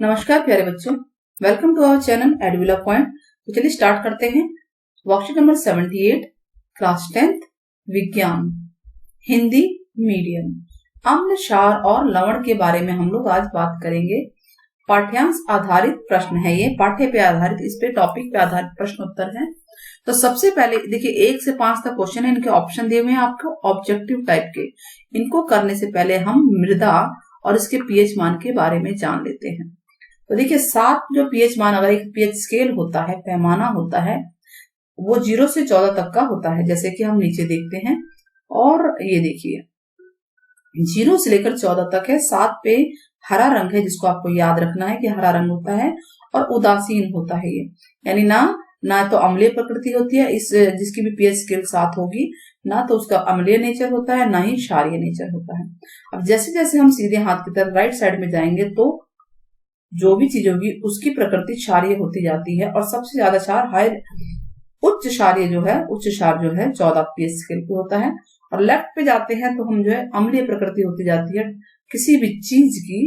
नमस्कार प्यारे बच्चों, वेलकम टू आवर चैनल एडविला पॉइंट। तो चलिए स्टार्ट करते हैं। वर्कशीट नंबर 78, क्लास 10th, विज्ञान, हिंदी मीडियम। अम्ल, क्षार और लवण के बारे में हम लोग आज बात करेंगे। पाठ्यांश आधारित प्रश्न है ये, पाठ्य पे आधारित, इस पे टॉपिक पे आधारित प्रश्न उत्तर है। तो सबसे पहले देखिए 1 से 5 तक क्वेश्चन है, इनके ऑप्शन दिए हुए हैं आपको ऑब्जेक्टिव टाइप के। इनको करने से पहले हम मृदा और इसके पीएच मान के बारे में जान लेते हैं। तो देखिए 7 जो पीएच मान, अगर एक पीएच स्केल होता है, पैमाना होता है, वो 0 से 14 तक का होता है, जैसे कि हम नीचे देखते हैं। और ये देखिए 0 से लेकर 14 तक है। 7 पे हरा रंग है, जिसको आपको याद रखना है कि हरा रंग होता है, और उदासीन होता है ये, यानी ना तो अम्लीय प्रकृति होती है इस जिसकी भी पीएच स्केल 7 होगी, ना तो उसका अम्लीय नेचर होता है, ना ही क्षारीय नेचर होता है। अब जैसे जैसे हम सीधे हाथ की तरफ राइट साइड में जाएंगे तो जो भी चीज होगी उसकी प्रकृति क्षारीय होती जाती है, और सबसे ज्यादा क्षार उच्च क्षारीय जो है, उच्च क्षार जो है 14 पीएच स्केल पे होता है। और लेफ्ट पे जाते हैं तो हम जो है अम्लीय प्रकृति होती जाती है किसी भी चीज की।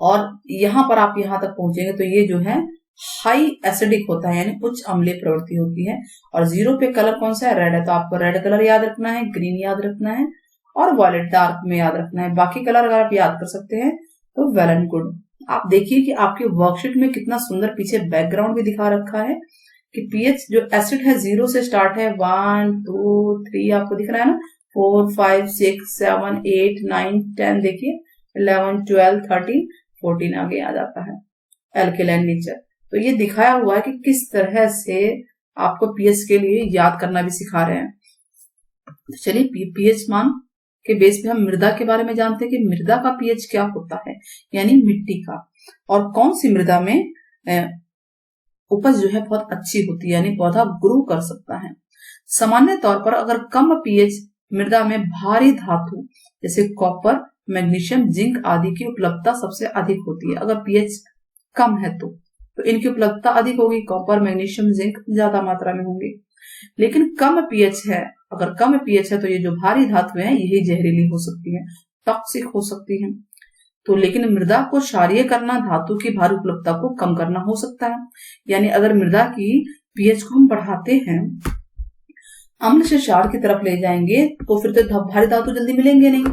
और यहाँ पर आप यहाँ तक पहुंचेंगे तो ये जो है हाई एसिडिक होता है, यानी उच्च अम्लीय प्रवृत्ति होती है। और 0 पे कलर कौन सा है? रेड है, तो आपको रेड कलर याद रखना है, ग्रीन याद रखना है, और वॉयलेट डार्क में याद रखना है। बाकी कलर अगर आप याद कर सकते हैं तो वेल एंड गुड। आप देखिए कि आपके वर्कशीट में कितना सुंदर पीछे बैकग्राउंड भी दिखा रखा है कि पीएच जो एसिड है 0 से स्टार्ट है, 1 2 3 आपको दिख रहा है ना, 4 5 6 7 8 9 10, देखिए 11 12 13 14 आगे आ जाता है एल्केलाइन नेचर। तो ये दिखाया हुआ है कि किस तरह से आपको पीएच के लिए याद करना भी सिखा रहे हैं। चलिए पीएच मान के बेस पे हम मृदा के बारे में जानते हैं कि मृदा का पीएच क्या होता है, यानी मिट्टी का, और कौन सी मृदा में उपज जो है बहुत अच्छी होती है, यानी पौधा ग्रो कर सकता है। सामान्य तौर पर अगर कम पीएच मृदा में भारी धातु जैसे कॉपर, मैग्नीशियम, जिंक आदि की उपलब्धता सबसे अधिक होती है। अगर पीएच कम है तो इनकी उपलब्धता अधिक होगी, कॉपर, मैग्नीशियम, जिंक ज्यादा मात्रा में होंगे। लेकिन कम पीएच है, अगर कम पीएच है तो ये जो भारी धातुएं हैं यही जहरीली हो सकती है, टॉक्सिक हो सकती है। तो लेकिन मृदा को क्षारीय करना धातु की भारी उपलब्धता को कम करना हो सकता है। यानी अगर मृदा की पीएच को हम बढ़ाते हैं, अम्ल से क्षार की तरफ ले जाएंगे, तो फिर तो भारी धातु जल्दी मिलेंगे नहीं,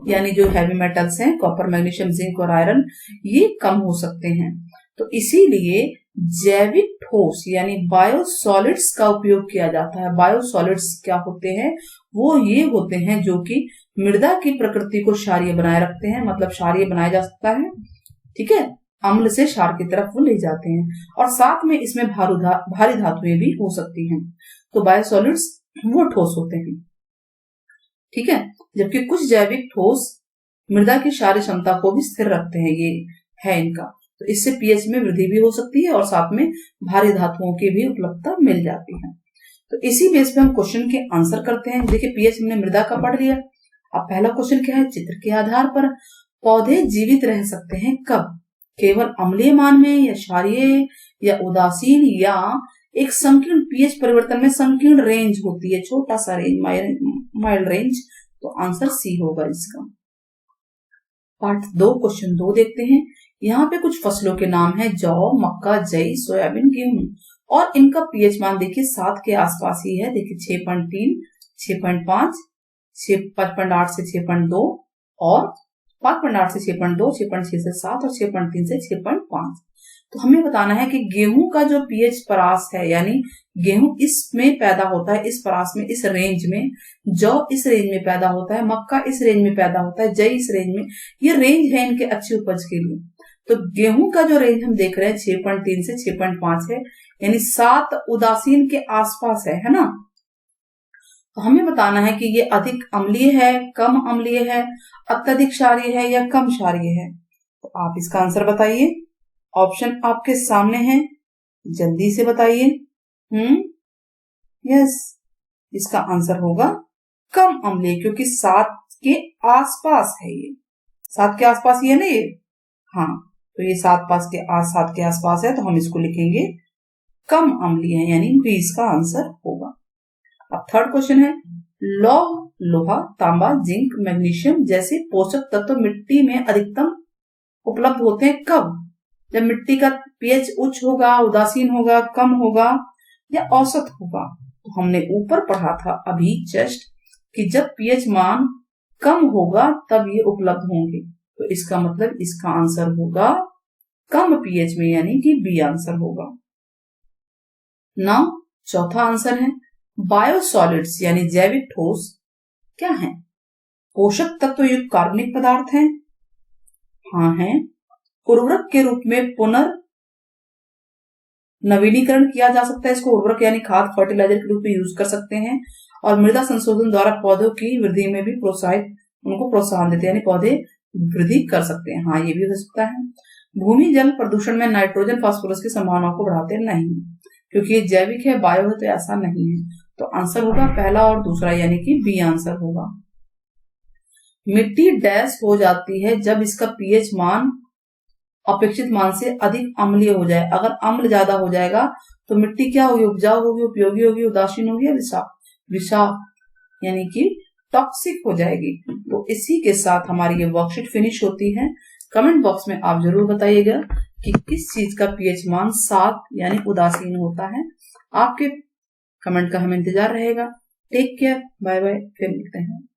यानी जो हैवी मेटल्स हैं कॉपर, मैग्नीशियम, जिंक और आयरन, ये कम हो सकते हैं। तो इसीलिए जैविक ठोस यानी बायोसॉलिड्स का उपयोग किया जाता है। बायोसॉलिड्स क्या होते हैं? वो ये होते हैं जो कि मृदा की प्रकृति को क्षारीय बनाए रखते हैं, मतलब क्षारीय बनाया जा सकता है, ठीक है, अम्ल से क्षार की तरफ वो ले जाते हैं, और साथ में इसमें भारी धातुएं भी हो सकती हैं। तो बायोसॉलिड्स वो ठोस होते हैं, ठीक है, जबकि कुछ जैविक ठोस मृदा की क्षारीय क्षमता को भी स्थिर रखते हैं, ये है इनका। तो इससे पीएच में वृद्धि भी हो सकती है और साथ में भारी धातुओं की भी उपलब्धता मिल जाती है। तो इसी बेस पे हम क्वेश्चन के आंसर करते हैं। देखिए पीएच हमने मृदा का पढ़ लिया। अब पहला क्वेश्चन क्या है? चित्र के आधार पर पौधे जीवित रह सकते हैं कब? केवल अम्लीय मान में, या क्षारीय, या उदासीन, या एक संकीर्ण पीएच परिवर्तन में संकीर्ण रेंज होती है, छोटा सा रेंज, माइल्ड रेंज। तो आंसर सी होगा इसका। पार्ट 2 क्वेश्चन 2 देखते हैं। यहाँ पे कुछ फसलों के नाम है, जौ, मक्का, जई, सोयाबीन, गेहूं, और इनका पीएच मान देखिए 7 के आसपास ही है। देखिए 6.3, 6.5, 5.8 से 6.2, और 5.8 से 6.2, 6.6 से 7, और 6.3 से 6.5। तो हमें बताना है कि गेहूं का जो पीएच परास है, यानी गेहूं इसमें पैदा होता है, इस परास में, इस रेंज में, जौ इस रेंज में पैदा होता है, मक्का इस रेंज में पैदा होता है, जई इस रेंज में, ये रेंज है इनके अच्छी उपज के लिए। तो गेहूं का जो रेंज हम देख रहे हैं 6.3 से 6.5 है, यानी 7 उदासीन के आसपास है ना। तो हमें बताना है कि ये अधिक अम्लीय है, कम अम्लीय है, अत्यधिक क्षारीय है, या कम क्षारीय है। तो आप इसका आंसर बताइए। ऑप्शन आपके सामने है, जल्दी से बताइए। यस, इसका आंसर होगा कम अम्लीय, क्योंकि 7 के आसपास है ये। 7 के आसपास ही है ना ये, हाँ, तो ये 7 के आसपास है, तो हम इसको लिखेंगे कम अम्लीय है, यानी बी इसका आंसर होगा। अब थर्ड क्वेश्चन है, लौह, लोहा, तांबा, जिंक, मैग्नीशियम जैसे पोषक तत्व मिट्टी में अधिकतम उपलब्ध होते हैं कब? जब मिट्टी का पीएच उच्च होगा, उदासीन होगा, कम होगा या औसत होगा। तो हमने ऊपर पढ़ा था अभी जस्ट कि जब पीएच मान कम होगा तब ये उपलब्ध होंगे। तो इसका मतलब इसका आंसर होगा कम पीएच में, यानी कि बी आंसर होगा। नाउ चौथा आंसर है बायोसॉलिड्स यानी जैविक ठोस क्या है? पोषक तत्व युक्त कार्बनिक पदार्थ हैं। हाँ है। उर्वरक के रूप में पुनर्नवीनीकरण किया जा सकता है, इसको उर्वरक यानी खाद फर्टिलाइजर के रूप में यूज कर सकते हैं। और मृदा संशोधन द्वारा पौधों की वृद्धि में भी प्रोत्साहन देते हैं, यानी पौधे वृद्धि कर सकते हैं। हाँ, ये भी हो सकता है। भूमि जल प्रदूषण में नाइट्रोजन फास्फोरस की संभावनाओं को बढ़ाते नहीं, क्योंकि ये जैविक है, बायो है, तो ऐसा नहीं है। तो आंसर होगा पहला और दूसरा, यानी कि बी आंसर होगा। मिट्टी डैश हो जाती है जब इसका पीएच मान अपेक्षित मान से अधिक अम्लीय हो जाए। अगर अम्ल ज्यादा हो जाएगा तो मिट्टी क्या होगी? उपजाऊ होगी, उपयोगी होगी, उदासीन होगी या विषाक्त यानी कि टॉक्सिक हो जाएगी। तो इसी के साथ हमारी ये वर्कशीट फिनिश होती है। कमेंट बॉक्स में आप जरूर बताइएगा कि किस चीज का पीएच मान 7 यानी उदासीन होता है। आपके कमेंट का हमें इंतजार रहेगा। टेक केयर, बाय बाय, फिर मिलते हैं।